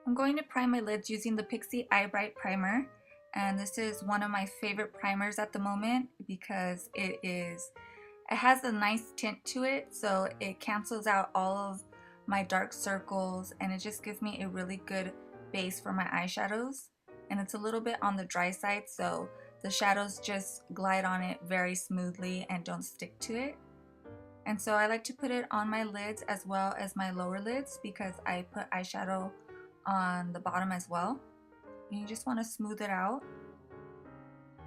I'm going to prime my lids using the Pixie Eye Bright Primer, and this is one of my favorite primers at the moment because it has a nice tint to it, so it cancels out all of my dark circles and it just gives me a really good base for my eyeshadows. And it's a little bit on the dry side, so the shadows just glide on it very smoothly and don't stick to it. And so I like to put it on my lids as well as my lower lids because I put eyeshadow on the bottom as well. And you just want to smooth it out.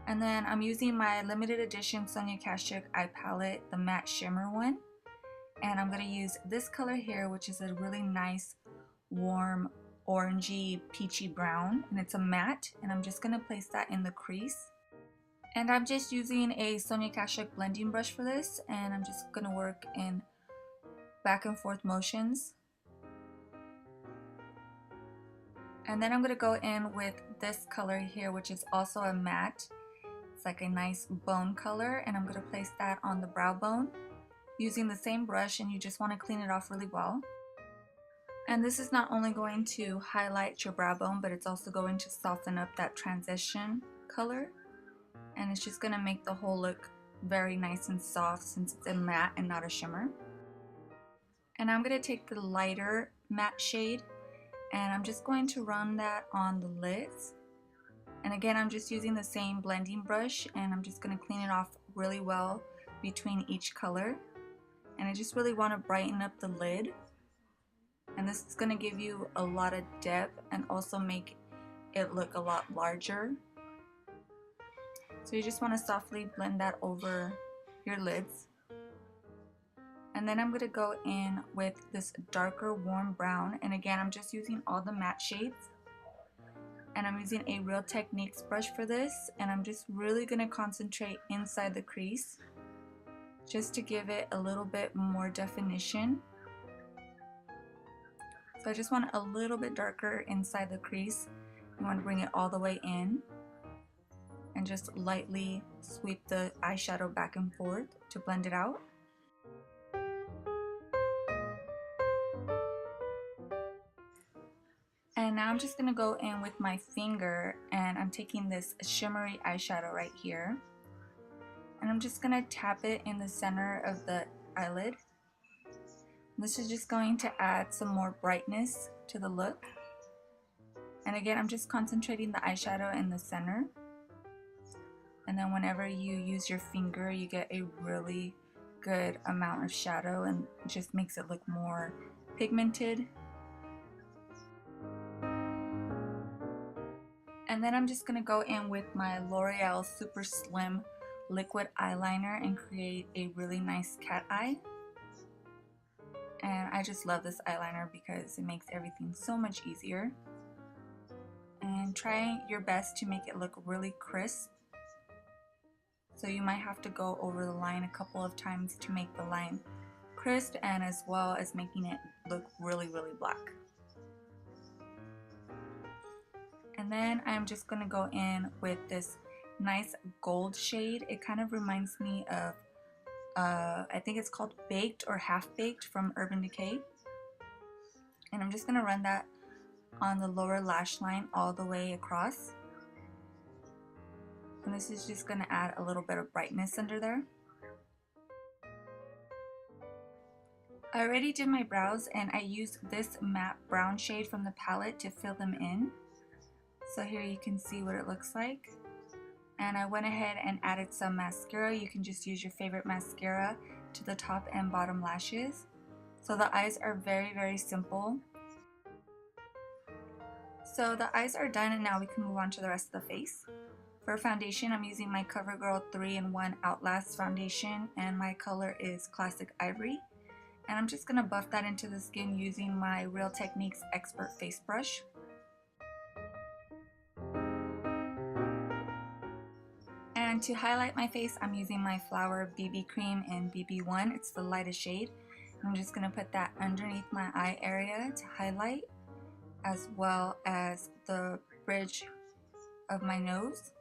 And then I'm using my limited edition Sonia Kashuk eye palette, the matte shimmer one. And I'm going to use this color here, which is a really nice warm orangey peachy brown, and it's a matte, and I'm just going to place that in the crease. And I'm just using a Sonia Kashuk blending brush for this, and I'm just going to work in back and forth motions. And then I'm going to go in with this color here, which is also a matte. It's like a nice bone color, and I'm going to place that on the brow bone using the same brush, and you just want to clean it off really well. And this is not only going to highlight your brow bone, but it's also going to soften up that transition color, and it's just going to make the whole look very nice and soft since it's a matte and not a shimmer. And I'm going to take the lighter matte shade and I'm just going to run that on the lids. And again, I'm just using the same blending brush, and I'm just going to clean it off really well between each color. And I just really want to brighten up the lid, and this is going to give you a lot of depth and also make it look a lot larger. So you just want to softly blend that over your lids. And then I'm going to go in with this darker warm brown, and again I'm just using all the matte shades, and I'm using a Real Techniques brush for this, and I'm just really going to concentrate inside the crease just to give it a little bit more definition. So I just want it a little bit darker inside the crease. You want to bring it all the way in and just lightly sweep the eyeshadow back and forth to blend it out. And now I'm just going to go in with my finger, and I'm taking this shimmery eyeshadow right here, and I'm just going to tap it in the center of the eyelid. This is just going to add some more brightness to the look. And again, I'm just concentrating the eyeshadow in the center. And then whenever you use your finger, you get a really good amount of shadow, and it just makes it look more pigmented. And then I'm just going to go in with my L'Oreal Super Slim liquid eyeliner and create a really nice cat eye. And I just love this eyeliner because it makes everything so much easier. And try your best to make it look really crisp. So you might have to go over the line a couple of times to make the line crisp, and as well as making it look really, really black. And then I'm just going to go in with this nice gold shade. It kind of reminds me of, I think it's called Baked or Half Baked from Urban Decay. And I'm just going to run that on the lower lash line all the way across. And this is just going to add a little bit of brightness under there. I already did my brows, and I used this matte brown shade from the palette to fill them in. So here you can see what it looks like. And I went ahead and added some mascara. You can just use your favorite mascara to the top and bottom lashes. So the eyes are very, very simple. So the eyes are done, and now we can move on to the rest of the face. For foundation, I'm using my CoverGirl 3-in-1 Outlast foundation, and my color is Classic Ivory. And I'm just going to buff that into the skin using my Real Techniques Expert Face Brush. And to highlight my face, I'm using my Flower BB Cream in BB1. It's the lightest shade. I'm just going to put that underneath my eye area to highlight, as well as the bridge of my nose.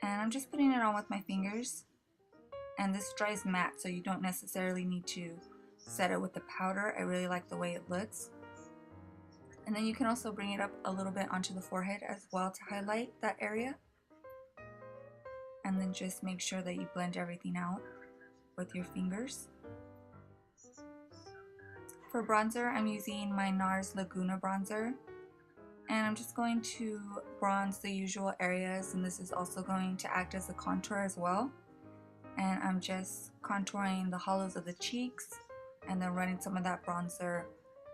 And I'm just putting it on with my fingers. And this dries matte, so you don't necessarily need to set it with the powder. I really like the way it looks. And then you can also bring it up a little bit onto the forehead as well to highlight that area. And then just make sure that you blend everything out with your fingers. For bronzer, I'm using my NARS Laguna bronzer. And I'm just going to bronze the usual areas, and this is also going to act as a contour as well. And I'm just contouring the hollows of the cheeks and then running some of that bronzer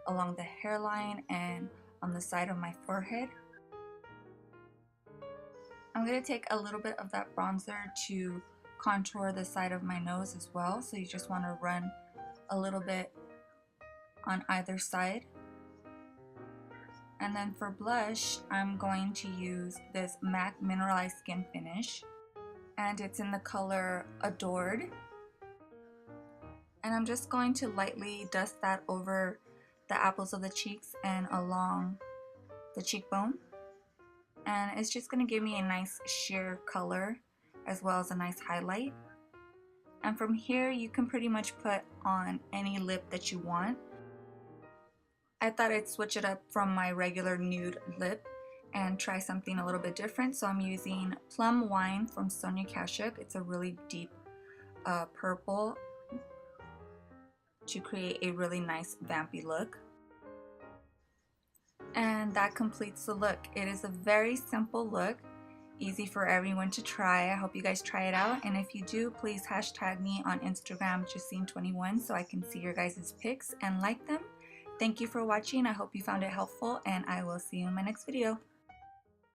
along the hairline and on the side of my forehead. I'm going to take a little bit of that bronzer to contour the side of my nose as well, so you just want to run a little bit on either side. And then for blush, I'm going to use this MAC Mineralized Skin Finish, and it's in the color Adored. And I'm just going to lightly dust that over the apples of the cheeks and along the cheekbone. And it's just going to give me a nice sheer color as well as a nice highlight. And from here, you can pretty much put on any lip that you want. I thought I'd switch it up from my regular nude lip and try something a little bit different. So I'm using Plum Wine from Sonia Kashuk. It's a really deep purple to create a really nice vampy look. And that completes the look. It is a very simple look, easy for everyone to try. I hope you guys try it out, and if you do, please hashtag me on Instagram, Jessin21, so I can see your guys' pics and like them. Thank you for watching. I hope you found it helpful, and I will see you in my next video.